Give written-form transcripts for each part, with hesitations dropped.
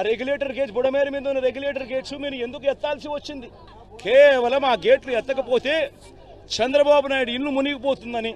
Regulator gates Budameru మీద ఉన్న regulator gates మీరు ఎందుకు ఎత్తాల్సి వచ్చింది? కేవలం ఆ గేట్లు ఎత్తకపోతే చంద్రబాబు నాయుడు ఇల్లు మునిగిపోతుందని,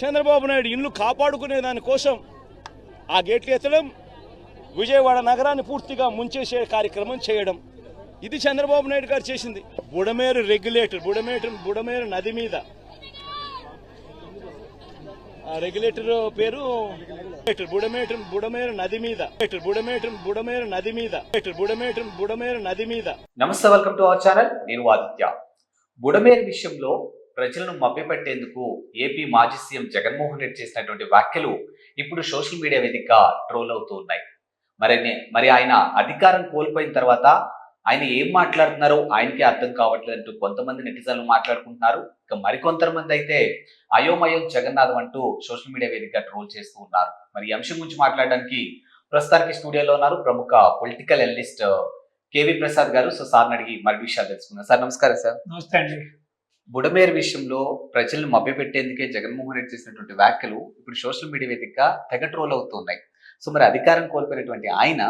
చంద్రబాబు నాయుడు ఇల్లు కాపాడుకునే దానికోసం ఆ గేట్లు ఎత్తడం, విజయవాడ నగరాన్ని పూర్తిగా ముంచేసే కార్యక్రమం చేయడం, ఇది చంద్రబాబు నాయుడు గారు చేసింది. బుడమేరు రెగ్యులేటర్, బుడమేరు నది మీద, ఆ రెగ్యులేటర్ పేరు బుడమేరు నది మీద, బుడమేరు నది మీద. నమస్తే, వెల్కమ్ టు అవర్ ఛానల్. నేను ఆదిత్య. బుడమేరు విషయంలో ప్రజలను మభ్యపెట్టేందుకు ఏపీ మాజీ సీఎం జగన్మోహన్ రెడ్డి చేసినటువంటి వ్యాఖ్యలు ఇప్పుడు సోషల్ మీడియా వేదికగా ట్రోల్ అవుతూ ఉన్నాయి. మరి ఆయన అధికారం కోల్పోయిన తర్వాత ఆయన ఏం మాట్లాడుతున్నారో ఆయనకే అర్థం కావట్లేదు అంటూ కొంతమంది నెటిజన్లు మాట్లాడుకుంటున్నారు. ఇక మరికొంతమంది అయితే అయోమయం జగన్నాథం అంటూ సోషల్ మీడియా వేదికగా ట్రోల్ చేస్తూ ఉన్నారు. మరి ఈ అంశం గురించి మాట్లాడడానికి ప్రస్తుతానికి స్టూడియోలో ఉన్నారు ప్రముఖ పొలిటికల్ అనలిస్ట్ కేవీ ప్రసాద్ గారు. సో సార్ని అడిగి మరి విషయాలు తెలుసుకుందాం. సార్ నమస్కారం. సార్ నమస్తే అండి. బుడమేరు విషయంలో ప్రజలను మభ్యపెట్టేందుకే జగన్మోహన్ రెడ్డి చేసినటువంటి వ్యాఖ్యలు ఇప్పుడు సోషల్ మీడియా వేదికగా తెగ ట్రోల్ అవుతున్నాయి. సో మరి అధికారం కోల్పోయినటువంటి ఆయన,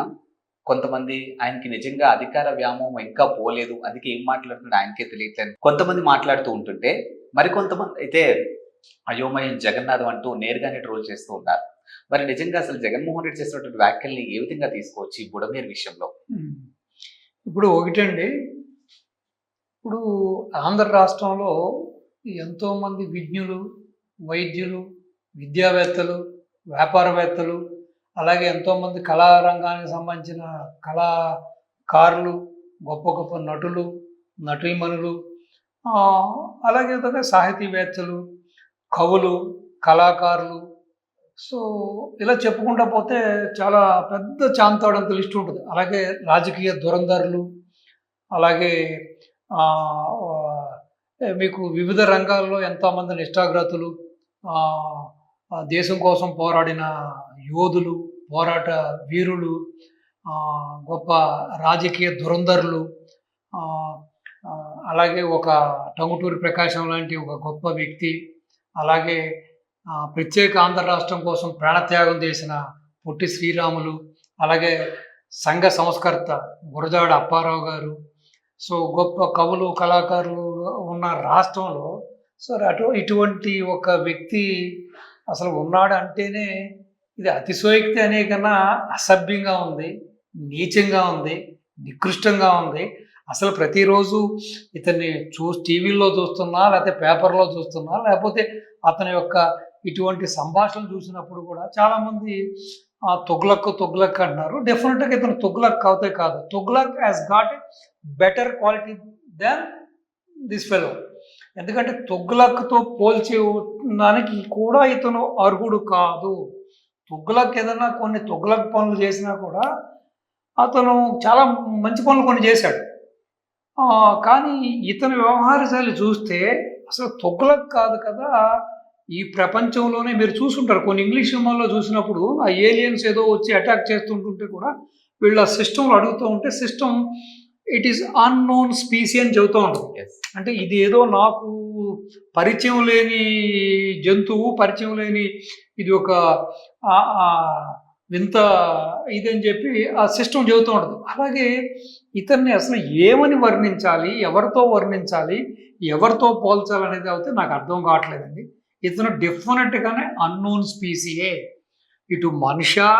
కొంతమంది ఆయనకి నిజంగా అధికార వ్యామోహం ఇంకా పోలేదు, అందుకే ఏం మాట్లాడుతుంటే ఆయనకే తెలియట్లేదు కొంతమంది మాట్లాడుతూ ఉంటుంటే, మరికొంతమంది అయితే అయోమయం జగన్నాథం అంటూ నేరుగానే ట్రోల్ చేస్తూ ఉన్నారు. మరి నిజంగా అసలు జగన్మోహన్ రెడ్డి చేసినటువంటి వ్యాఖ్యల్ని ఏ విధంగా తీసుకోవచ్చు ఈ బుడమేరు విషయంలో? ఇప్పుడు ఒకటండి, ఇప్పుడు ఆంధ్ర రాష్ట్రంలో ఎంతోమంది విజ్ఞులు, వైద్యులు, విద్యావేత్తలు, వ్యాపారవేత్తలు, అలాగే ఎంతోమంది కళారంగానికి సంబంధించిన కళాకారులు, గొప్ప గొప్ప నటులు, నటీమణులు, అలాగే సాహితీవేత్తలు, కవులు, కళాకారులు, సో ఇలా చెప్పుకుంటా పోతే చాలా పెద్ద చాంతాడంత లిస్ట్ ఉంటుంది. అలాగే రాజకీయ దురంధరులు, అలాగే మీకు వివిధ రంగాల్లో ఎంతోమంది నిష్ఠాగ్రతులు, దేశం కోసం పోరాడిన యోధులు, పోరాట వీరులు, గొప్ప రాజకీయ దురంధరులు, అలాగే ఒక టంగుటూరి ప్రకాశం లాంటి ఒక గొప్ప వ్యక్తి, అలాగే ప్రత్యేక ఆంధ్ర రాష్ట్రం కోసం ప్రాణత్యాగం చేసిన పొట్టి శ్రీరాములు, అలాగే సంఘ సంస్కర్త గురజాడ అప్పారావు గారు, సో గొప్ప కవులు, కళాకారులు ఉన్న రాష్ట్రంలో సో ఇటువంటి ఒక వ్యక్తి అసలు ఉన్నాడు అంటేనే ఇది అతిశయోక్తి అనే కన్నా అసభ్యంగా ఉంది, నీచంగా ఉంది, నికృష్టంగా ఉంది. అసలు ప్రతిరోజు ఇతన్ని టీవీల్లో చూస్తున్నా, లేకపోతే పేపర్లో చూస్తున్నా, లేకపోతే అతని యొక్క ఇటువంటి సంభాషణలు చూసినప్పుడు కూడా చాలామంది తుగ్లక్ అంటున్నారు. డెఫినెట్గా ఇతను తుగ్లక్ అవుతే కాదు, Tughlaq has got a better quality than this fellow. ఎందుకంటే తుగ్లక్తో పోల్చేదానికి కూడా ఇతను అర్హుడు కాదు. తుగ్లక్ ఏదైనా కొన్ని తుగ్లక్ పనులు చేసినా కూడా అతను చాలా మంచి పనులు కొన్ని చేశాడు. కానీ ఇతని వ్యవహార శైలి చూస్తే అసలు తుగ్లక్ కాదు కదా. ఈ ప్రపంచంలోనే మీరు చూసుంటారు, కొన్ని ఇంగ్లీష్ సినిమాల్లో చూసినప్పుడు ఆ ఏలియన్స్ ఏదో వచ్చి అటాక్ చేస్తుంటుంటే కూడా వీళ్ళ సిస్టంలో అడుగుతూ ఉంటే system it is unknown species అని చెబుతూ ఉంటుంది. అంటే ఇది ఏదో నాకు పరిచయం లేని జంతువు, పరిచయం లేని ఇది ఒక వింత ఇదని చెప్పి ఆ సిస్టమ్ చెబుతూ ఉంటుంది. అలాగే ఇతన్ని అసలు ఏమని వర్ణించాలి, ఎవరితో వర్ణించాలి, ఎవరితో పోల్చాలనేది అయితే నాకు అర్థం కావట్లేదండి. ఇతను డెఫినెట్గానే అన్నోన్ స్పీసీయే. ఇటు మనిషా,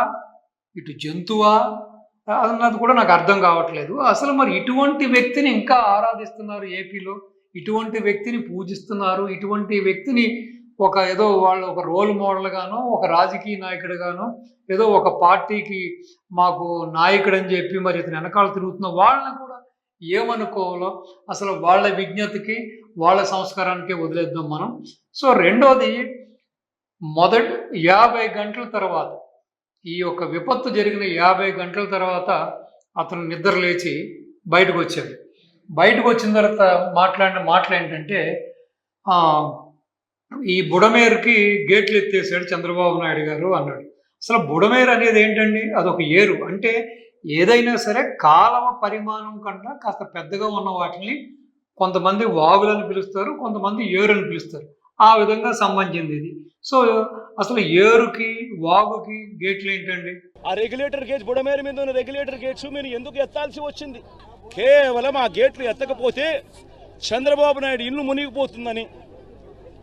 ఇటు జంతువా అన్నది కూడా నాకు అర్థం కావట్లేదు. అసలు మరి ఇటువంటి వ్యక్తిని ఇంకా ఆరాధిస్తున్నారు ఏపీలో, ఇటువంటి వ్యక్తిని పూజిస్తున్నారు, ఇటువంటి వ్యక్తిని ఏదో వాళ్ళు ఒక రోల్ మోడల్గానో, ఒక రాజకీయ నాయకుడిగానో, ఏదో ఒక పార్టీకి మాకు నాయకుడు అని చెప్పి మరి ఇతను వెనకాల తిరుగుతున్న వాళ్ళని కూడా ఏమనుకోవాలో అసలు వాళ్ళ విజ్ఞతకి, వాళ్ళ సంస్కారానికి వదిలేద్దాం మనం. సో రెండోది, మొదటి 50 గంటల తర్వాత, ఈ యొక్క విపత్తు జరిగిన 50 గంటల తర్వాత అతను నిద్ర లేచి బయటకు వచ్చాడు. బయటకు వచ్చిన తర్వాత మాట్లాడిన మాటలు ఏంటంటే, ఈ బుడమేరుకి గేట్లు ఎత్తేసాడు చంద్రబాబు నాయుడు గారు అన్నాడు. అసలు బుడమేరు అనేది ఏంటండి? అదొక ఏరు. అంటే ఏదైనా సరే కాలవ పరిమాణం కన్నా కాస్త పెద్దగా ఉన్న వాటిని కొంతమంది వాగులని పిలుస్తారు, కొంతమంది ఏరుని పిలుస్తారు. ఆ విధంగా సంబంధించింది ఇది. సో అసలు ఏరుకి వాగుకి గేట్లు ఏంటండి? ఆ రెగ్యులేటర్ గేజ్ బుడమేరు మీద ఉన్న రెగ్యులేటర్ గేట్స్ మీరు ఎందుకు ఎత్తాల్సి వచ్చింది? కేవలం ఆ గేట్లు ఎత్తకపోతే చంద్రబాబు నాయుడు ఇల్లు మునిగిపోతుందని,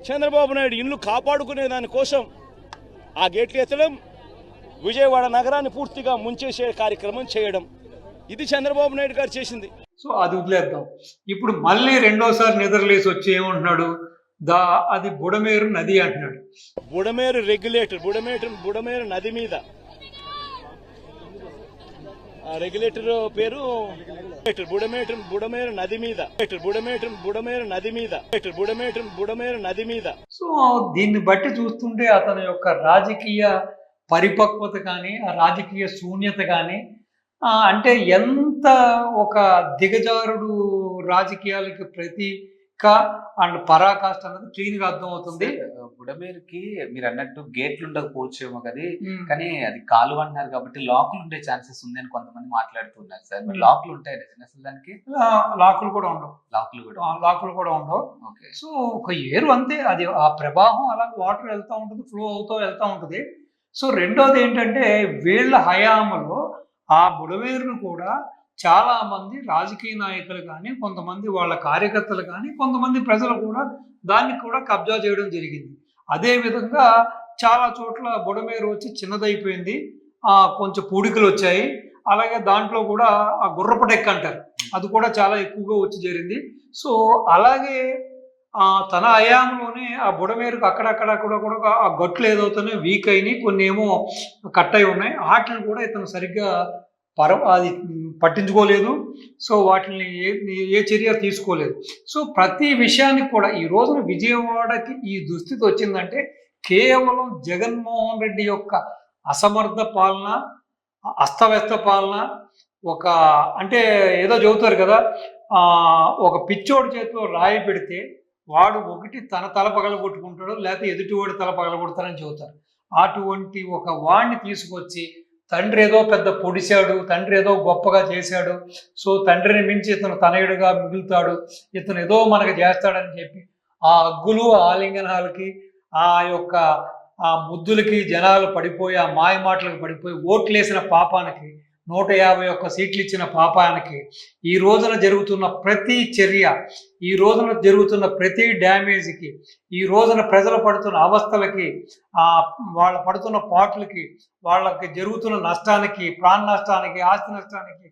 చంద్రబాబు నాయుడు ఇల్లు కాపాడుకునే దానికోసం ఆ గేట్లు ఎత్తడం, విజయవాడ నగరాన్ని పూర్తిగా ముంచేసే కార్యక్రమం చేయడం, ఇది చంద్రబాబు నాయుడు గారు చేసింది. సో అది వదిలేద్దాం. ఇప్పుడు మళ్ళీ రెండోసారి నిద్రలేసి వచ్చి ఏమంటున్నాడు? అది బుడమేరు నది అంటున్నాడు. బుడమేరు రెగ్యులేటర్, బుడమేరు నది మీద, ఆ రెగ్యులేటర్ పేరు బుడమేరు నది మీద, బుడమేరు నది మీద. సో దీన్ని బట్టి చూస్తుంటే అతని యొక్క రాజకీయ పరిపక్వత కానీ, ఆ రాజకీయ శూన్యత కానీ, అంటే ఎంత ఒక దిగజారుడు రాజకీయాలకి ప్రతీక అండ్ పరాకాష్ట అన్నది క్లీన్ గా అర్థం అవుతుంది. బుడమేరుకి మీరు అన్నట్టు గేట్లు ఉండకపోవచ్చేమో కదా, కానీ అది కాలువ అంటున్నారు కాబట్టి లాక్లు ఉండే ఛాన్సెస్ ఉంది అని కొంతమంది మాట్లాడుతున్నారు సార్. మరి లాక్లు ఉంటాయి అసలు దానికి? లాకులు కూడా ఉండవు. లాకులు కూడా ఉండవు. సో ఒక ఏరు అంతే, అది ఆ ప్రవాహం అలా వాటర్ వెళ్తూ ఉంటుంది, ఫ్లో అవుతూ వెళ్తూ ఉంటుంది. సో రెండోది ఏంటంటే వీళ్ళ హయాంలో ఆ బుడమేరును కూడా చాలా మంది రాజకీయ నాయకులు కానీ, కొంతమంది వాళ్ళ కార్యకర్తలు కానీ, కొంతమంది ప్రజలు కూడా దాన్ని కూడా కబ్జా చేయడం జరిగింది. అదే విధంగా చాలా చోట్ల బుడమేరు వచ్చి చిన్నదైపోయింది, కొంచెం పూడికలు వచ్చాయి. అలాగే దాంట్లో కూడా ఆ గుర్రపు డెక్క అంటారు, అది కూడా చాలా ఎక్కువగా వచ్చి చేరింది. సో అలాగే తన హయాంలోనే ఆ బుడమేరుకు అక్కడక్కడ కూడా ఆ గట్లు ఏదవుతానో వీక్ అయినాయి, కొన్ని ఏమో కట్ అయి ఉన్నాయి. వాటిని కూడా ఇతను సరిగ్గా అది పట్టించుకోలేదు. సో వాటిని ఏ చర్య తీసుకోలేదు. సో ప్రతి విషయానికి కూడా ఈ రోజున విజయవాడకి ఈ దుస్థితి వచ్చిందంటే కేవలం జగన్మోహన్ రెడ్డి యొక్క అసమర్థ పాలన, అస్తవ్యస్త పాలన. అంటే ఏదో చెబుతారు కదా, ఒక పిచ్చోడి చేతిలో రాయి పెడితే వాడు ఒకటి తన తల పగలగొట్టుకుంటాడు, లేకపోతే ఎదుటివాడి తల పగలగొడతారని చెబుతారు. అటువంటి ఒక వాడిని తీసుకొచ్చి తండ్రి ఏదో పెద్ద పొడిశాడు, తండ్రి ఏదో గొప్పగా చేశాడు, సో తండ్రిని మించి ఇతను తనయుడుగా మిగులుతాడు, ఇతను ఏదో మనకు చేస్తాడని చెప్పి ఆ అగ్గులు ఆలింగనాలకి, ఆ యొక్క ఆ ముద్దులకి జనాలు పడిపోయి, ఆ మాయ మాటలకు పడిపోయి ఓట్లేసిన పాపానికి, 151 సీట్లు ఇచ్చిన పాపానికి, ఈ రోజున జరుగుతున్న ప్రతి చర్య, ఈ రోజున జరుగుతున్న ప్రతి డ్యామేజ్కి, ఈ రోజున ప్రజలు పడుతున్న అవస్థలకి, వాళ్ళ పడుతున్న పాటలకి, వాళ్ళకి జరుగుతున్న నష్టానికి, ప్రాణ నష్టానికి, ఆస్తి నష్టానికి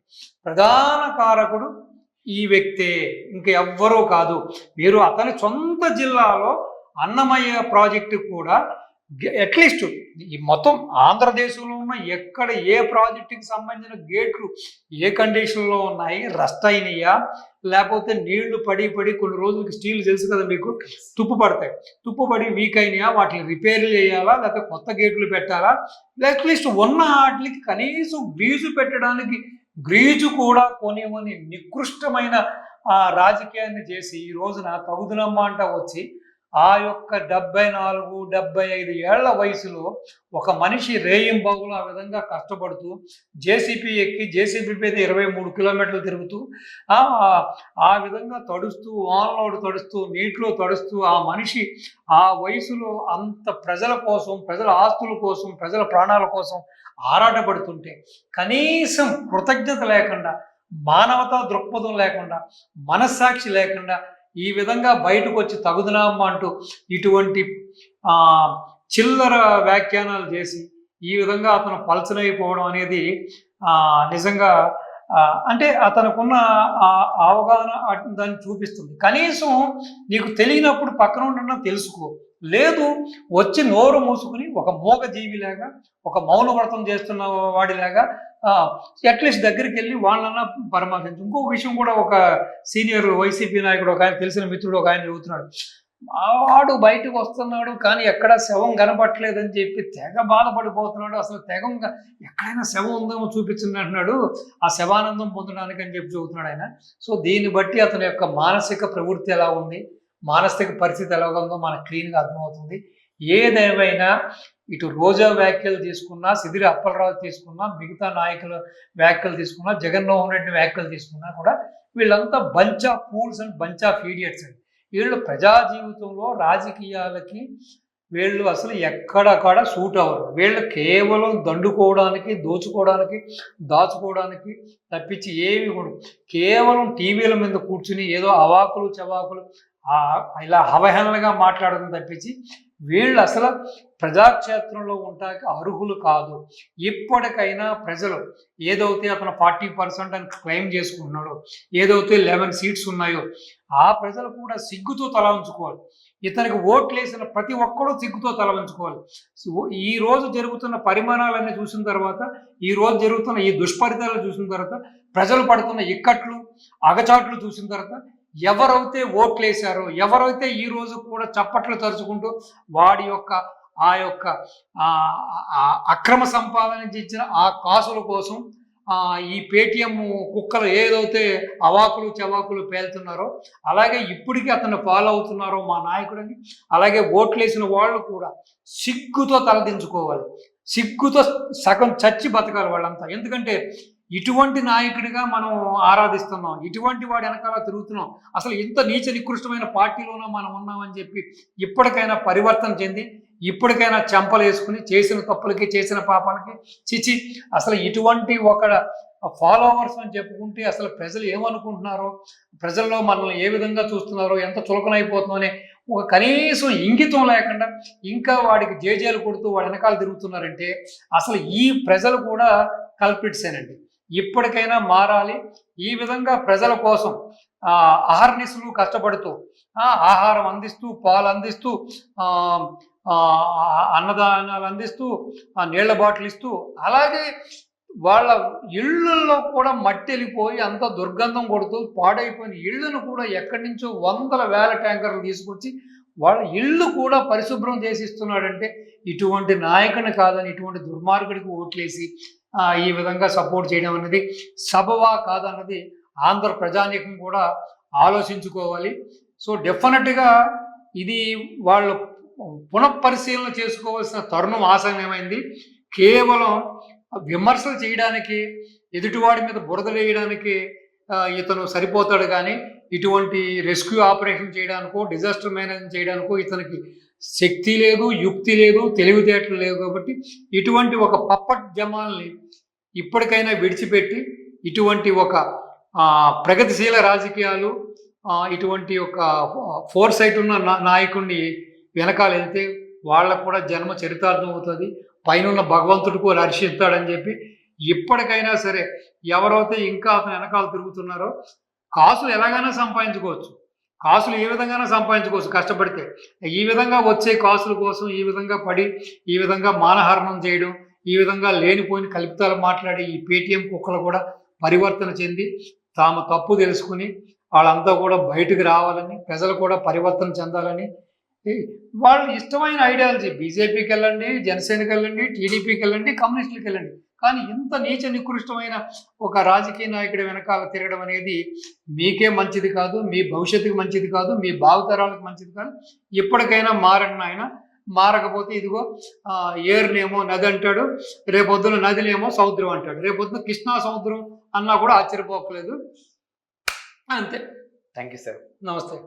ప్రధాన కారకుడు ఈ వ్యక్తే, ఇంకెవ్వరూ కాదు. మీరు అతని సొంత జిల్లాలో అన్నమయ్య ప్రాజెక్టు కూడా అట్లీస్ట్ ఈ మొత్తం ఆంధ్రదేశంలో ఉన్న ఎక్కడ ఏ ప్రాజెక్టుకి సంబంధించిన గేట్లు ఏ కండిషన్లో ఉన్నాయి, రస్ట్ అయినాయా, లేకపోతే నీళ్లు పడి కొన్ని రోజులకి స్టీల్ తెలుసు కదా మీకు, తుప్పు పడి వీక్ అయినాయా, వాటిని రిపేర్లు చేయాలా, లేకపోతే కొత్త గేట్లు పెట్టాలా, అట్లీస్ట్ ఉన్న వాటికి కనీసం గ్రీజు పెట్టడానికి గ్రీజు కూడా కొనివని నికృష్టమైన రాజకీయాన్ని చేసి ఈ రోజున తగుదునమ్మ అంట వచ్చి ఆ యొక్క 74-75 ఏళ్ల వయసులో ఒక మనిషి రేయింబాబులు ఆ విధంగా కష్టపడుతూ జేసీబీ ఎక్కి జేసీబీ మీద 23 కిలోమీటర్లు తిరుగుతూ ఆ విధంగా తడుస్తూ, వానలో తడుస్తూ, నీటిలో తడుస్తూ ఆ మనిషి ఆ వయసులో అంత ప్రజల కోసం, ప్రజల ఆస్తుల కోసం, ప్రజల ప్రాణాల కోసం ఆరాటపడుతుంటే కనీసం కృతజ్ఞత లేకుండా, మానవతా దృక్పథం లేకుండా, మనస్సాక్షి లేకుండా ఈ విధంగా బయటకు వచ్చి తగుదనామ్మ అంటూ ఇటువంటి చిల్లర వ్యాఖ్యానాలు చేసి ఈ విధంగా అతను పలచనైపోవడం అనేది నిజంగా అంటే అతనుకున్న అవగాహన దాన్ని చూపిస్తుంది. కనీసం నీకు తెలియనప్పుడు పక్కన ఉండడం తెలుసుకో, లేదు వచ్చి నోరు మూసుకుని ఒక మూగ జీవిలాగా, ఒక మౌన వ్రతం చేస్తున్న వాడిలాగా అట్లీస్ట్ దగ్గరికి వెళ్ళి వాళ్ళన్నా పరామర్శించు. ఇంకో విషయం కూడా, ఒక సీనియర్ వైసీపీ నాయకుడు, ఒక ఆయన తెలిసిన మిత్రుడు ఒక ఆయన చెబుతున్నాడు, వాడు బయటకు వస్తున్నాడు కానీ ఎక్కడ శవం కనపట్లేదని చెప్పి తెగ బాధపడిపోతున్నాడు. అసలు ఎక్కడైనా శవం ఉందేమో చూపించండి అంటున్నాడు, ఆ శవానందం పొందడానికి అని చెప్పి చెబుతున్నాడు ఆయన. సో దీన్ని బట్టి అతని యొక్క మానసిక ప్రవృత్తి ఎలా ఉంది, మానసిక పరిస్థితి ఎలా ఉందో మనకు క్లీన్గా అర్థమవుతుంది. ఏదేమైనా ఇటు రోజా వ్యాఖ్యలు తీసుకున్నా, సిదిరి అప్పలరాజు తీసుకున్నా, మిగతా నాయకుల వ్యాఖ్యలు తీసుకున్నా, జగన్మోహన్ రెడ్డి వ్యాఖ్యలు తీసుకున్నా కూడా వీళ్ళంతా bunch of fools and bunch of idiots అండి. వీళ్ళు ప్రజా జీవితంలో రాజకీయాలకి వీళ్ళు అసలు ఎక్కడక్కడ సూట్ అవ్వరు. వీళ్ళు కేవలం దండుకోవడానికి, దోచుకోవడానికి, దాచుకోవడానికి తప్పించి ఏమి కూడా కేవలం టీవీల మీద కూర్చుని ఏదో అవాకులు చవాకులు ఇలా అవహేళనగా మాట్లాడడం తప్పించి వీళ్ళు అసలు ప్రజాక్షేత్రంలో ఉండటానికి అర్హులు కాదు. ఇప్పటికైనా ప్రజలు ఏదైతే అతను 40% అని క్లెయిమ్ చేసుకుంటున్నాడో, ఏదైతే 11 సీట్స్ ఉన్నాయో ఆ ప్రజలు కూడా సిగ్గుతో తల ఉంచుకోవాలి. ఇతనికి ఓట్లు వేసిన ప్రతి ఒక్కరూ సిగ్గుతో తల ఉంచుకోవాలి. ఈ రోజు జరుగుతున్న పరిమాణాలన్నీ చూసిన తర్వాత, ఈ రోజు జరుగుతున్న ఈ దుష్ఫలితాలు చూసిన తర్వాత, ప్రజలు పడుతున్న ఇక్కట్లు అగచాట్లు చూసిన తర్వాత ఎవరైతే ఓట్లు వేశారో, ఎవరైతే ఈ రోజు కూడా చప్పట్లు తరుచుకుంటూ వాడి యొక్క అక్రమ సంపాదన ఇచ్చిన ఆ కాసుల కోసం ఈ పేటిఎం కుక్కలు ఏదైతే అవాకులు చవాకులు పేలుతున్నారో, అలాగే ఇప్పటికీ అతను ఫాలో అవుతున్నారో మా నాయకుడిని, అలాగే ఓట్లు వేసిన వాళ్ళు కూడా సిగ్గుతో తలదించుకోవాలి. సిగ్గుతో సగం చచ్చి బతకాలి వాళ్ళంతా. ఎందుకంటే ఇటువంటి నాయకుడిగా మనం ఆరాధిస్తున్నాం, ఇటువంటి వాడి వెనకాల తిరుగుతున్నాం. అసలు ఇంత నీచ నికృష్టమైన పార్టీలోనే మనం ఉన్నామని చెప్పి ఇప్పటికైనా పరివర్తన చెంది, ఇప్పటికైనా చెంపలు వేసుకుని చేసిన తప్పులకి చేసిన పాపాలకి చిచి అసలు ఇటువంటి ఒక ఫాలోవర్స్ అని చెప్పుకుంటే అసలు ప్రజలు ఏమనుకుంటున్నారో, ప్రజల్లో మనల్ని ఏ విధంగా చూస్తున్నారో, ఎంత చులకనైపోతుందో అనే ఒక కనీసం ఇంగితం లేకుండా ఇంకా వాడికి జేజేలు కొడుతూ వాడి వెనకాల తిరుగుతున్నారంటే అసలు ఈ ప్రజలు కూడా కల్పిట్సేనండి. ఇప్పటికైనా మారాలి. ఈ విధంగా ప్రజల కోసం అహర్నిశలు కష్టపడుతూ ఆహారం అందిస్తూ, పాలు అందిస్తూ, అన్నదానాలు అందిస్తూ, నీళ్ల బాటిల్ ఇస్తూ, అలాగే వాళ్ళ ఇళ్ళల్లో కూడా మట్టి వెళ్ళిపోయి అంత దుర్గంధం కొడుతూ పాడైపోయిన ఇళ్ళను కూడా ఎక్కడి నుంచో 100,000 ట్యాంకర్లు తీసుకొచ్చి వాళ్ళ ఇళ్ళు కూడా పరిశుభ్రం చేసి ఇస్తున్నాడంటే ఇటువంటి నాయకుని కాదని, ఇటువంటి దుర్మార్గుడికి ఓట్లేసి ఈ విధంగా సపోర్ట్ చేయడం అనేది సబవా కాదన్నది ఆంధ్ర ప్రజానీకం కూడా ఆలోచించుకోవాలి. సో డెఫినెట్గా ఇది వాళ్ళు పునఃపరిశీలన చేసుకోవాల్సిన తరుణం ఆసన్నమైంది. కేవలం విమర్శలు చేయడానికి, ఎదుటివాడి మీద బురద వేయడానికి ఇతను సరిపోతాడు కానీ ఇటువంటి రెస్క్యూ ఆపరేషన్ చేయడానికో, డిజాస్టర్ మేనేజ్మెంట్ చేయడానికో ఇతనికి శక్తి లేదు, యుక్తి లేదు, తెలివితేటలు లేవు. కాబట్టి ఇటువంటి ఒక పప్పట్ జమాల్ని ఇప్పటికైనా విడిచిపెట్టి ఇటువంటి ఒక ప్రగతిశీల రాజకీయాలు, ఇటువంటి ఒక ఫోర్సైట్ ఉన్న నాయకుడిని వెనకాల వెళ్తే వాళ్ళకు కూడా జన్మ చరితార్థం అవుతుంది. పైన భగవంతుడు కూడా హర్షిస్తాడని చెప్పి ఇప్పటికైనా సరే ఎవరైతే ఇంకా అతను వెనకాల తిరుగుతున్నారో కాసులు ఎలాగైనా సంపాదించుకోవచ్చు, కాసులు ఏ విధంగానే సంపాదించుకోవచ్చు కష్టపడితే. ఈ విధంగా వచ్చే కాసుల కోసం ఈ విధంగా పడి, ఈ విధంగా మానహరణం చేయడం, ఈ విధంగా లేనిపోయిన కల్పితాలు మాట్లాడి ఈ పేటీఎం కుక్కలు కూడా పరివర్తన చెంది తాము తప్పు తెలుసుకుని వాళ్ళంతా కూడా బయటకు రావాలని, ప్రజలు కూడా పరివర్తన చెందాలని, వాళ్ళు ఇష్టమైన ఐడియాలజీ బీజేపీకి వెళ్ళండి, జనసేనకి వెళ్ళండి, టీడీపీకి వెళ్ళండి, కమ్యూనిస్టులకు వెళ్ళండి, కానీ ఇంత నీచ నికృష్టమైన ఒక రాజకీయ నాయకుడి వెనకాల తిరగడం అనేది మీకే మంచిది కాదు, మీ భవిష్యత్తుకి మంచిది కాదు, మీ భావితరాలకు మంచిది కాదు. ఇప్పటికైనా మారండి ఆయన. మారకపోతే ఇదిగో ఏరునేమో నది అంటాడు, రేపొద్దున నదినేమో సముద్రం అంటాడు, రేపొద్దున కృష్ణా సముద్రం అన్నా కూడా ఆశ్చర్యపోకలేదు. అంతే. Thank you sir. నమస్తే.